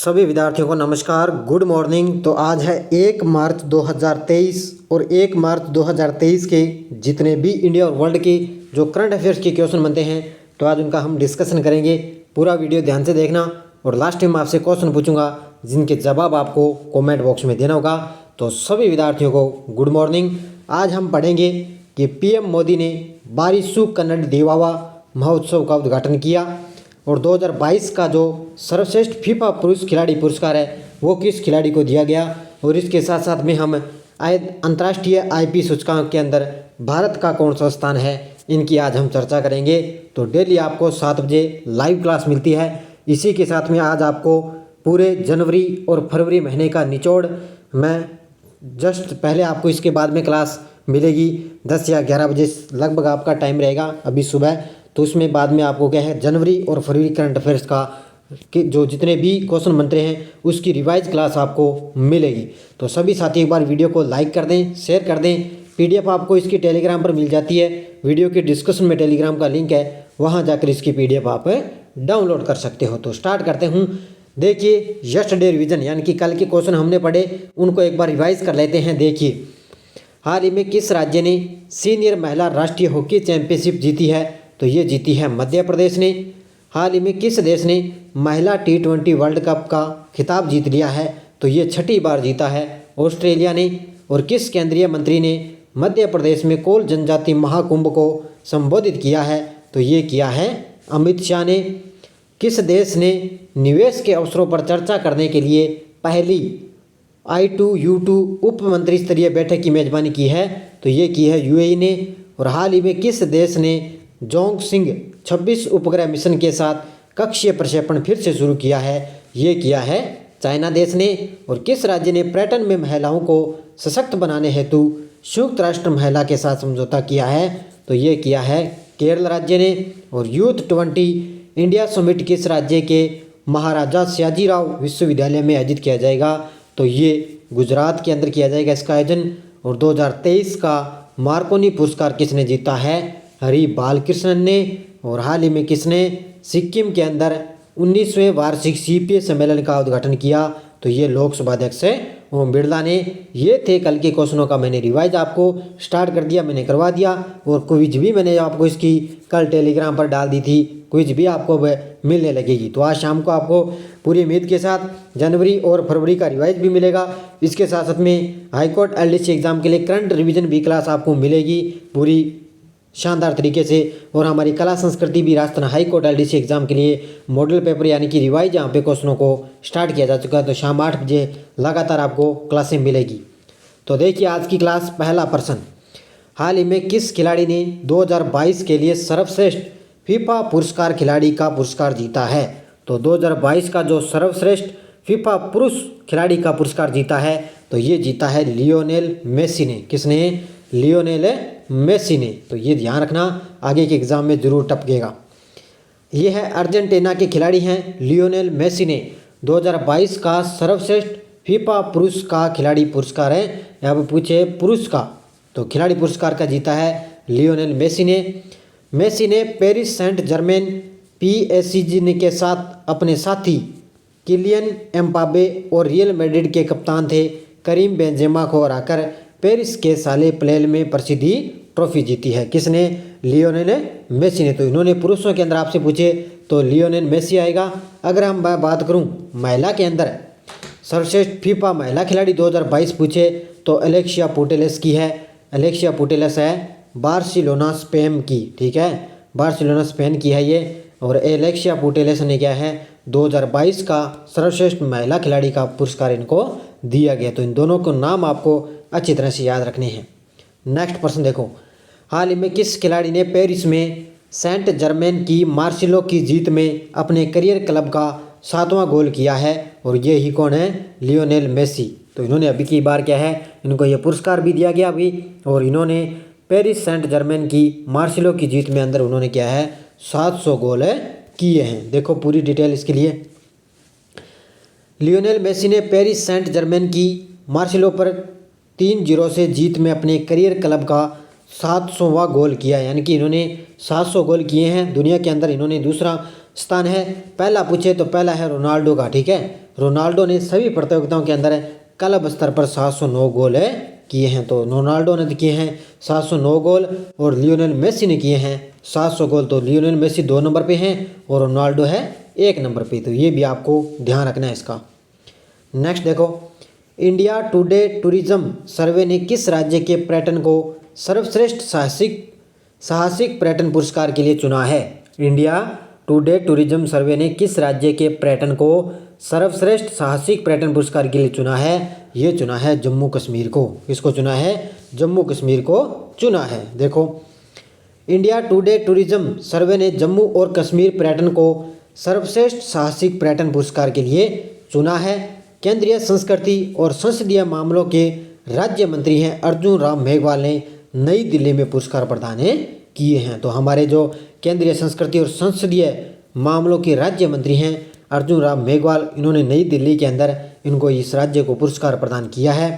सभी विद्यार्थियों को नमस्कार, गुड मॉर्निंग। तो आज है 1 मार्च 2023 और 1 मार्च 2023 के जितने भी इंडिया और वर्ल्ड के जो करंट अफेयर्स के क्वेश्चन बनते हैं तो आज उनका हम डिस्कशन करेंगे। पूरा वीडियो ध्यान से देखना और लास्ट में आपसे क्वेश्चन पूछूंगा जिनके जवाब आपको कमेंट बॉक्स में देना होगा। तो सभी विद्यार्थियों को गुड मॉर्निंग। आज हम पढ़ेंगे कि पीएम मोदी ने बारिशु कन्नड़ देवावा महोत्सव का उद्घाटन किया और 2022 का जो सर्वश्रेष्ठ फीफा पुरुष खिलाड़ी पुरस्कार है वो किस खिलाड़ी को दिया गया। और इसके साथ साथ में हम अंतर्राष्ट्रीय आईपी सूचकांक के अंदर भारत का कौन सा स्थान है, इनकी आज हम चर्चा करेंगे। तो डेली आपको 7 बजे लाइव क्लास मिलती है। इसी के साथ में आज आपको पूरे जनवरी और फरवरी महीने का निचोड़ मैं जस्ट पहले आपको इसके बाद में क्लास मिलेगी 10 या 11 बजे लगभग आपका टाइम रहेगा अभी सुबह। तो उसमें बाद में आपको क्या है जनवरी और फरवरी करंट अफेयर्स का कि जो जितने भी क्वेश्चन बनते हैं उसकी रिवाइज क्लास आपको मिलेगी। तो सभी साथी एक बार वीडियो को लाइक कर दें, शेयर कर दें। पीडीएफ आपको इसकी टेलीग्राम पर मिल जाती है। वीडियो के डिस्क्रिप्शन में टेलीग्राम का लिंक है, वहाँ जाकर इसकी पीडीएफ आप डाउनलोड कर सकते हो। तो स्टार्ट करते हूँ। देखिए यस्टरडे रिवीजन यानी कि कल के क्वेश्चन हमने पढ़े उनको एक बार रिवाइज कर लेते हैं। देखिए हाल ही में किस राज्य ने सीनियर महिला राष्ट्रीय हॉकी चैंपियनशिप जीती है, तो ये जीती है मध्य प्रदेश ने। हाल ही में किस देश ने महिला T20 वर्ल्ड कप का खिताब जीत लिया है, तो ये 6ठी बार जीता है ऑस्ट्रेलिया ने। और किस केंद्रीय मंत्री ने मध्य प्रदेश में कोल जनजाति महाकुंभ को संबोधित किया है, तो ये किया है अमित शाह ने। किस देश ने निवेश के अवसरों पर चर्चा करने के लिए पहली I2U2 उप मंत्री स्तरीय बैठक की मेजबानी की है, तो ये की है UAE ने। और हाल ही में किस देश ने जोंगसिंग 26 उपग्रह मिशन के साथ कक्षीय प्रक्षेपण फिर से शुरू किया है, ये किया है चाइना देश ने। और किस राज्य ने पर्यटन में महिलाओं को सशक्त बनाने हेतु संयुक्त राष्ट्र महिला के साथ समझौता किया है, तो ये किया है केरल राज्य ने। और यूथ 20 इंडिया समिट किस राज्य के महाराजा सयाजीराव विश्वविद्यालय में आयोजित किया जाएगा, तो ये गुजरात के अंदर किया जाएगा इसका आयोजन। और 2023 का मार्कोनी पुरस्कार किसने जीता है, हरि बालकृष्णन ने। और हाल ही में किसने सिक्किम के अंदर 19वें वार्षिक CPA सम्मेलन का उद्घाटन किया, तो ये लोकसभा अध्यक्ष ओम बिरला ने। ये थे कल के क्वेश्चनों का मैंने रिवाइज आपको स्टार्ट कर दिया, मैंने करवा दिया। और क्विज भी मैंने आपको इसकी कल टेलीग्राम पर डाल दी थी, क्विज भी आपको मिलने लगेगी। तो आज शाम को आपको पूरी उम्मीद के साथ जनवरी और फरवरी का रिवाइज भी मिलेगा। इसके साथ साथ में हाईकोर्ट LDC एग्जाम के लिए करंट रिवीजन भी क्लास आपको मिलेगी पूरी शानदार तरीके से। और हमारी कला संस्कृति भी राजस्थान हाईकोर्ट LDC एग्जाम के लिए मॉडल पेपर यानी कि रिवाइज यहाँ पे क्वेश्चनों को स्टार्ट किया जा चुका है। तो शाम 8 बजे लगातार आपको क्लासें मिलेगी। तो देखिए आज की क्लास पहला प्रश्न, हाल ही में किस खिलाड़ी ने 2022 के लिए सर्वश्रेष्ठ फीफा पुरस्कार खिलाड़ी का पुरस्कार जीता है, तो 2022 का जो सर्वश्रेष्ठ फीफा पुरुष खिलाड़ी का पुरस्कार जीता है, तो ये जीता है लियोनेल मेसी ने। किसने, लियोनेल मेसी ने। तो ये ध्यान रखना, आगे के एग्जाम में जरूर टपकेगा। ये है अर्जेंटीना के खिलाड़ी हैं लियोनेल मेसी ने 2022 का सर्वश्रेष्ठ फीफा पुरुष का खिलाड़ी पुरस्कार है। यहाँ पर पूछे पुरुष का, तो खिलाड़ी पुरस्कार का जीता है लियोनेल मेसी ने। मेसी ने पेरिस सेंट जर्मेन PSG के साथ अपने साथी किलियन एम्बापे और रियल मैड्रिड के कप्तान थे करीम बेंजेमा को हराकर पेरिस के साले प्लेल में प्रसिद्धि ट्रॉफी जीती है। किसने, लियोनेल मेसी ने। तो इन्होंने पुरुषों के अंदर आपसे पूछे तो लियोनेल मेसी आएगा। अगर हम बात करूं महिला के अंदर सर्वश्रेष्ठ फीफा महिला खिलाड़ी 2022 पूछे तो एलेक्सिया पुटेलेस की है। एलेक्सिया पुटेलेस है बार्सिलोना स्पेन की, ठीक है, बार्सिलोना स्पेन की है ये। और एलेक्सिया पुटेलेस ने क्या है 2022 का सर्वश्रेष्ठ महिला खिलाड़ी का पुरस्कार इनको दिया गया। तो इन दोनों को नाम आपको अच्छी तरह से याद रखने हैं। नेक्स्ट प्रश्न देखो, हाल ही में किस खिलाड़ी ने पेरिस में सेंट जर्मेन की मार्सिलो की जीत में अपने करियर क्लब का 7वां गोल किया है, और ये ही कौन है, लियोनेल मेसी। तो इन्होंने अभी की बार क्या है, इनको ये पुरस्कार भी दिया गया अभी। और इन्होंने पेरिस सेंट जर्मेन की मार्सिलो की जीत में अंदर उन्होंने क्या है 700 गोल किए हैं। देखो पूरी डिटेल इसके लिए, लियोनेल मेसी ने पेरिस सेंट जर्मेन की मार्सिलो पर 3-0 से जीत में अपने करियर क्लब का 700वां गोल किया, यानी कि इन्होंने 700 गोल किए हैं। दुनिया के अंदर इन्होंने दूसरा स्थान है। पहला पूछे तो पहला है रोनाल्डो का, ठीक है। रोनाल्डो ने सभी प्रतियोगिताओं के अंदर क्लब स्तर पर 709 गोल किए हैं। तो रोनाल्डो ने किए हैं 709 गोल और लियोनेल मेसी ने किए हैं 700 गोल। तो लियोनेल मेसी 2 नंबर पे हैं और रोनाल्डो है 1 नंबर पे। तो ये भी आपको ध्यान रखना है इसका। नेक्स्ट देखो, इंडिया टुडे टूरिज्म सर्वे ने किस राज्य के पर्यटन को सर्वश्रेष्ठ साहसिक पर्यटन पुरस्कार के लिए चुना है। इंडिया टुडे टूरिज्म सर्वे ने किस राज्य के पर्यटन को सर्वश्रेष्ठ साहसिक पर्यटन पुरस्कार के लिए चुना है। ये चुना है जम्मू कश्मीर को। किसको चुना है? जम्मू कश्मीर को चुना है। देखो, इंडिया टुडे टूरिज्म सर्वे ने जम्मू और कश्मीर पर्यटन को सर्वश्रेष्ठ साहसिक पर्यटन पुरस्कार के लिए चुना है। केंद्रीय संस्कृति और संसदीय मामलों के राज्य मंत्री हैं अर्जुन राम मेघवाल ने नई दिल्ली में पुरस्कार प्रदान किए हैं। तो हमारे जो केंद्रीय संस्कृति और संसदीय मामलों के राज्य मंत्री हैं अर्जुन राम मेघवाल, इन्होंने नई दिल्ली के अंदर इनको इस राज्य को पुरस्कार प्रदान किया है।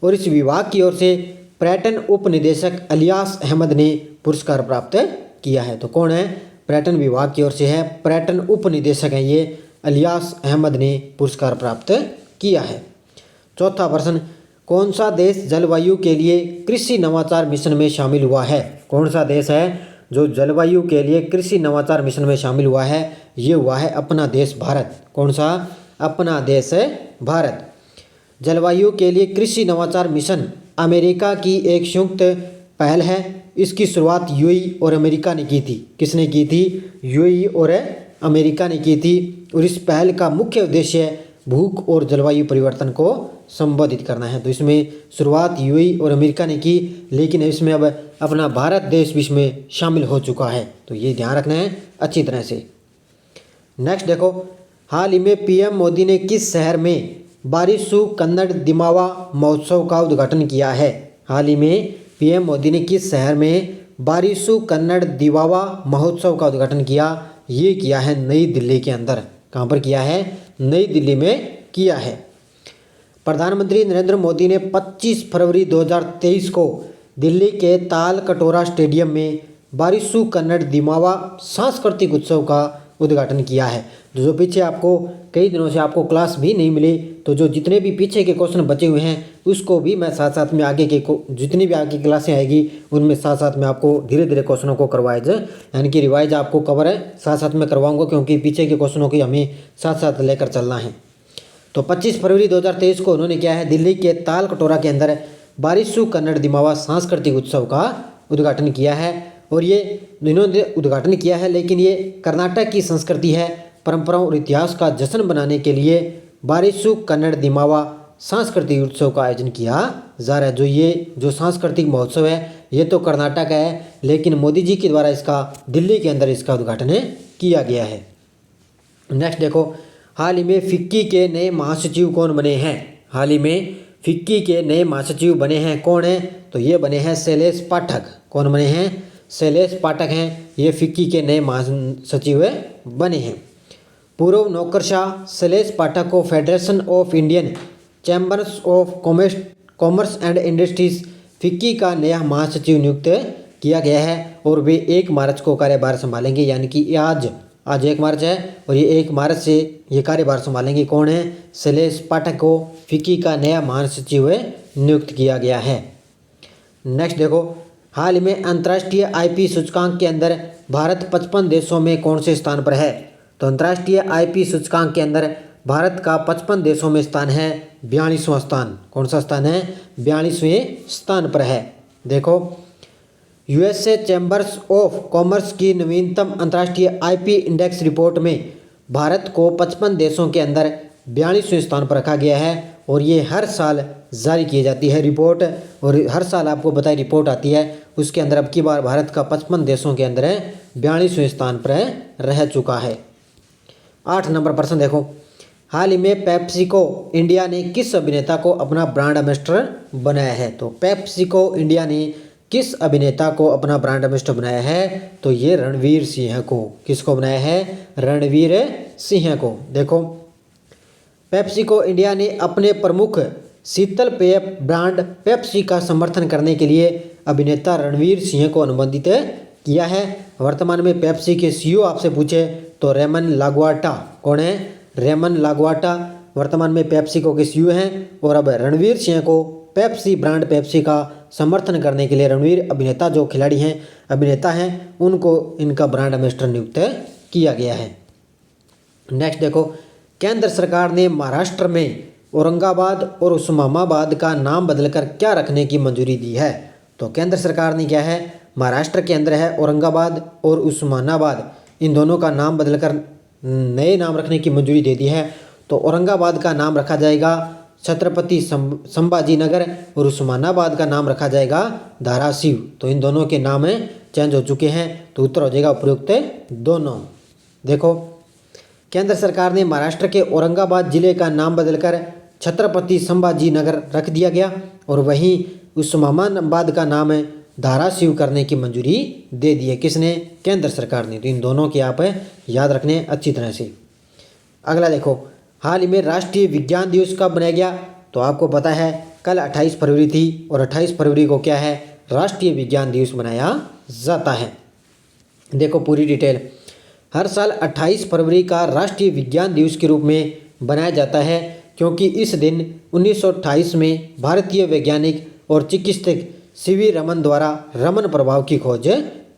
और इस विभाग की ओर से पर्यटन उप निदेशक इलियास अहमद ने पुरस्कार प्राप्त किया है। तो कौन है? पर्यटन विभाग की ओर से है, पर्यटन उप निदेशक हैं ये इलियास अहमद ने पुरस्कार प्राप्त किया है। चौथा प्रश्न, कौन सा देश जलवायु के लिए कृषि नवाचार मिशन में शामिल हुआ है। कौन सा देश है जो जलवायु के लिए कृषि नवाचार मिशन में शामिल हुआ है? ये हुआ है अपना देश भारत। कौन सा? अपना देश है भारत। जलवायु के लिए कृषि नवाचार मिशन अमेरिका की एक संयुक्त पहल है। इसकी शुरुआत यूएई और अमेरिका ने की थी। किसने की थी? यूएई और अमेरिका ने की थी। और इस पहल का मुख्य उद्देश्य भूख और जलवायु परिवर्तन को संबोधित करना है। तो इसमें शुरुआत यूएई और अमेरिका ने की, लेकिन इसमें अब अपना भारत देश भी इसमें शामिल हो चुका है। तो ये ध्यान रखना है अच्छी तरह से। नेक्स्ट देखो, हाल ही में पीएम मोदी ने किस शहर में बारिशु कन्नड़ दिमावा महोत्सव का उद्घाटन किया है। हाल ही में पीएम मोदी ने किस शहर में बारिशु कन्नड़ दिमावा महोत्सव का उद्घाटन किया? ये किया है नई दिल्ली के अंदर। कहाँ पर किया है? नई दिल्ली में किया है। प्रधानमंत्री नरेंद्र मोदी ने 25 फरवरी 2023 को दिल्ली के ताल कटोरा स्टेडियम में बारिशु कन्नड़ दिमावा सांस्कृतिक उत्सव का उद्घाटन किया है। जो पीछे आपको कई दिनों से आपको क्लास भी नहीं मिली, तो जो जितने भी पीछे के क्वेश्चन बचे हुए हैं उसको भी मैं साथ साथ में आगे के जितनी भी आगे क्लासें आएगी उनमें साथ साथ में आपको धीरे धीरे क्वेश्चनों को करवाइज यानी कि रिवाइज आपको कवर है साथ साथ में करवाऊंगा, क्योंकि पीछे के क्वेश्चनों की हमें साथ साथ लेकर चलना है। तो 25 फरवरी 2023 को उन्होंने क्या है दिल्ली के ताल कटोरा के अंदर बारिशु कन्नड़ दिमावा सांस्कृतिक उत्सव का उद्घाटन किया है। और ये इन्होंने उद्घाटन किया है, लेकिन ये कर्नाटक की संस्कृति है, परंपराओं और इतिहास का जश्न बनाने के लिए बारिशु कन्नड़ दिमावा सांस्कृतिक उत्सव का आयोजन किया जा रहा है। जो सांस्कृतिक महोत्सव है ये तो कर्नाटक है, लेकिन मोदी जी के द्वारा इसका दिल्ली के अंदर इसका उद्घाटन किया गया है। नेक्स्ट देखो, हाल ही में फिक्की के नए महासचिव कौन बने हैं। हाल ही में फिक्की के नए महासचिव बने हैं, कौन है? तो ये बने हैं शैलेश पाठक। कौन बने हैं? शैलेश पाठक हैं, ये फिक्की के नए महासचिव बने हैं। पूर्व नौकरशाह शैलेश पाठक को federation of Indian chambers of commerce and industries FICCI का नया महासचिव नियुक्त किया गया है और वे 1 मार्च को कार्यभार संभालेंगे। यानी कि आज 1 मार्च है और ये 1 मार्च से ये कार्यभार संभालेंगे। कौन है? शैलेश पाठक को फिक्की का नया महासचिव नियुक्त किया गया है। नेक्स्ट देखो, हाल ही में अंतर्राष्ट्रीय आईपी सूचकांक के अंदर भारत 55 देशों में कौन से स्थान पर है। तो अंतर्राष्ट्रीय आईपी सूचकांक के अंदर भारत का 55 देशों में स्थान है 42वां स्थान। कौन सा स्थान है? 42वें स्थान पर है। देखो, यूएसए चैम्बर्स ऑफ कॉमर्स की नवीनतम अंतर्राष्ट्रीय आईपी इंडेक्स रिपोर्ट में भारत को 55 देशों के अंदर 42वें स्थान पर रखा गया है और ये हर साल जारी की जाती है रिपोर्ट। और हर साल आपको बताई रिपोर्ट आती है, उसके अंदर अब की बार भारत का 55 देशों के अंदर 42वें स्थान पर रह चुका है। 8 नंबर प्रश्न देखो, हाल ही में पेप्सिको इंडिया ने किस अभिनेता को अपना ब्रांड एम्बेसडर बनाया है। तो पेप्सिको इंडिया ने किस अभिनेता को अपना ब्रांड एम्बेसडर बनाया है। तो ये रणवीर सिंह को। किसको बनाया है? रणवीर सिंह को। देखो, पेप्सिको इंडिया ने अपने प्रमुख शीतल पेय ब्रांड पेप्सी का समर्थन करने के लिए अभिनेता रणवीर सिंह को अनुबंधित किया है। वर्तमान में पेप्सी के सीईओ आपसे पूछे तो रेमन लागुआटा। कौन है? रेमन लागुआटा वर्तमान में पेप्सिको के सीईओ हैं। और अब रणवीर सिंह को पेप्सी ब्रांड पेप्सी का समर्थन करने के लिए रणवीर अभिनेता जो खिलाड़ी हैं, अभिनेता हैं, उनको इनका ब्रांड एम्बेसडर नियुक्त किया गया है। नेक्स्ट देखो, केंद्र सरकार ने महाराष्ट्र में औरंगाबाद और उस्मानाबाद का नाम बदलकर क्या रखने की मंजूरी दी है? तो केंद्र सरकार ने क्या है, महाराष्ट्र के अंदर है औरंगाबाद और उस्मानाबाद, इन दोनों का नाम बदलकर नए नाम रखने की मंजूरी दे दी है। तो औरंगाबाद का नाम रखा जाएगा छत्रपति संभाजी नगर और उस्मानाबाद का नाम रखा जाएगा धाराशिव। तो इन दोनों के नाम चेंज हो चुके हैं। तो उत्तर हो जाएगा उपयुक्त दोनों। देखो, केंद्र सरकार ने महाराष्ट्र के औरंगाबाद जिले का नाम बदलकर छत्रपति संभाजी नगर रख दिया गया और वहीं उस्मानाबाद का नाम धाराशिव करने की मंजूरी दे दी है। किसने? केंद्र सरकार ने। तो इन दोनों के आप याद रखने अच्छी तरह से। अगला देखो, हाल ही में राष्ट्रीय विज्ञान दिवस कब मनाया गया? तो आपको पता है कल 28 फरवरी थी और 28 फरवरी को क्या है, राष्ट्रीय विज्ञान दिवस मनाया जाता है। देखो पूरी डिटेल। हर साल 28 फरवरी का राष्ट्रीय विज्ञान दिवस के रूप में बनाया जाता है क्योंकि इस दिन 1928 में भारतीय वैज्ञानिक और चिकित्सक सीवी रमन द्वारा रमन प्रभाव की खोज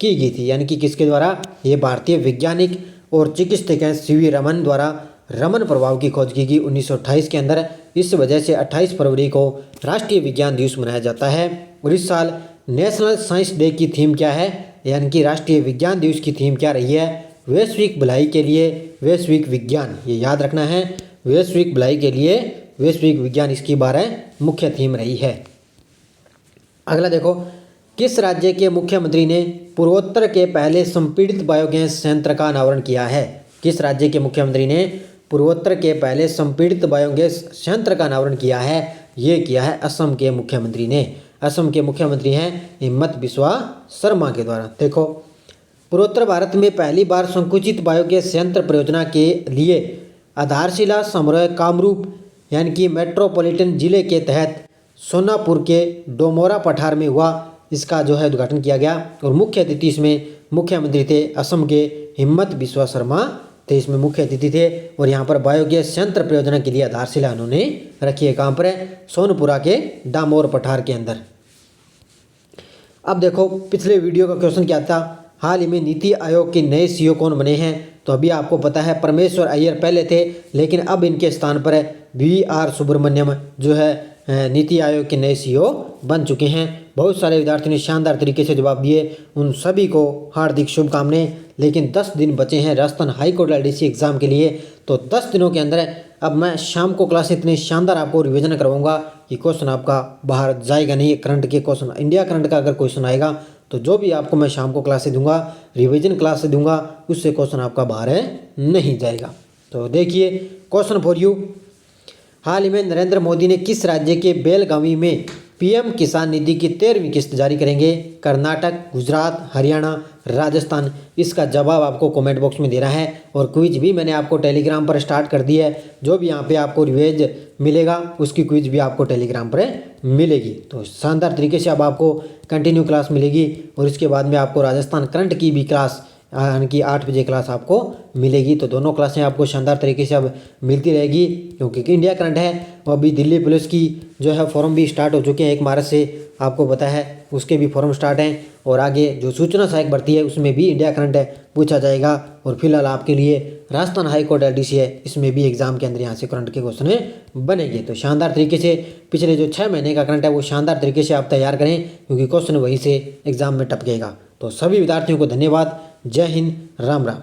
की गई थी। यानी कि किसके द्वारा? ये भारतीय वैज्ञानिक और चिकित्सक हैं सीवी रमन द्वारा रमन प्रभाव की खोज की गई 1928 के अंदर। इस वजह से 28 फरवरी को राष्ट्रीय विज्ञान दिवस मनाया जाता है। और इस साल नेशनल साइंस डे की थीम क्या है, यानी कि राष्ट्रीय विज्ञान दिवस की थीम क्या रही है? वैश्विक भलाई के लिए वैश्विक विज्ञान। ये याद रखना है, वैश्विक भलाई के लिए वैश्विक विज्ञान इसकी 12 मुख्य थीम रही है। अगला देखो, किस राज्य के मुख्यमंत्री ने पूर्वोत्तर के पहले संपीड़ित बायोगैस संयंत्र का अनावरण किया है? किस राज्य के मुख्यमंत्री ने पूर्वोत्तर के पहले संपीड़ित बायोगैस संयंत्र का अनावरण किया है? ये किया है असम के मुख्यमंत्री ने। असम के मुख्यमंत्री हैं हिमंत बिस्वा शर्मा के द्वारा। देखो, पूर्वोत्तर भारत में पहली बार संकुचित बायोगैस संयंत्र परियोजना के लिए आधारशिला समारोह कामरूप यानी कि मेट्रोपॉलिटन जिले के तहत सोनापुर के डोमोरा पठार में हुआ। इसका जो है उद्घाटन किया गया और मुख्य अतिथि इसमें मुख्यमंत्री थे असम के हिमंत बिस्वा शर्मा थे, इसमें मुख्य अतिथि थे। और यहाँ पर बायोगैस संयंत्र परियोजना के लिए आधारशिला उन्होंने रखी है। कहाँ पर है? सोनपुरा के डामोर पठार के अंदर। अब देखो, पिछले वीडियो का क्वेश्चन क्या था, हाल ही में नीति आयोग के नए सीईओ कौन बने हैं? तो अभी आपको पता है परमेश्वर अय्यर पहले थे, लेकिन अब इनके स्थान पर VR सुब्रमण्यम जो है नीति आयोग के नए सीईओ बन चुके हैं। बहुत सारे विद्यार्थियों ने शानदार तरीके से जवाब दिए, उन सभी को हार्दिक शुभकामनाएं। लेकिन 10 दिन बचे हैं राजस्थान हाईकोर्ट LDC एग्जाम के लिए। तो 10 दिनों के अंदर अब मैं शाम को क्लास इतनी शानदार आपको रिवीजन करवाऊंगा कि क्वेश्चन आपका बाहर जाएगा नहीं। करंट के क्वेश्चन, इंडिया करंट का अगर क्वेश्चन आएगा तो जो भी आपको मैं शाम को क्लास से दूंगा, रिवीजन क्लास से दूंगा, उससे क्वेश्चन आपका बाहर नहीं जाएगा। तो देखिए क्वेश्चन फॉर यू, हाल ही में नरेंद्र मोदी ने किस राज्य के बेलगावी में PM किसान निधि की 13वीं किस्त जारी करेंगे? कर्नाटक, गुजरात, हरियाणा, राजस्थान। इसका जवाब आपको कमेंट बॉक्स में देना है। और क्विज भी मैंने आपको टेलीग्राम पर स्टार्ट कर दी है। जो भी यहाँ पे आपको रिवेज मिलेगा उसकी क्विज भी आपको टेलीग्राम पर मिलेगी। तो शानदार तरीके से अब आपको कंटिन्यू क्लास मिलेगी और इसके बाद में आपको राजस्थान करंट की भी क्लास यानी कि 8 बजे क्लास आपको मिलेगी। तो दोनों क्लासें आपको शानदार तरीके से अब मिलती रहेगी क्योंकि इंडिया करंट है। और अभी दिल्ली पुलिस की जो है फॉर्म भी स्टार्ट हो चुके हैं 1 मार्च से, आपको पता है उसके भी फॉर्म स्टार्ट हैं। और आगे जो सूचना सहायक भर्ती है उसमें भी इंडिया करंट पूछा जाएगा। और फिलहाल आपके लिए राजस्थान हाईकोर्ट LDC है, इसमें भी एग्जाम के अंदर यहाँ से करंट के क्वेश्चन बनेंगे। तो शानदार तरीके से पिछले जो 6 महीने का करंट है वो शानदार तरीके से आप तैयार करें क्योंकि क्वेश्चन वहीं से एग्जाम में टपकेगा। तो सभी विद्यार्थियों को धन्यवाद। जय हिंद, राम राम।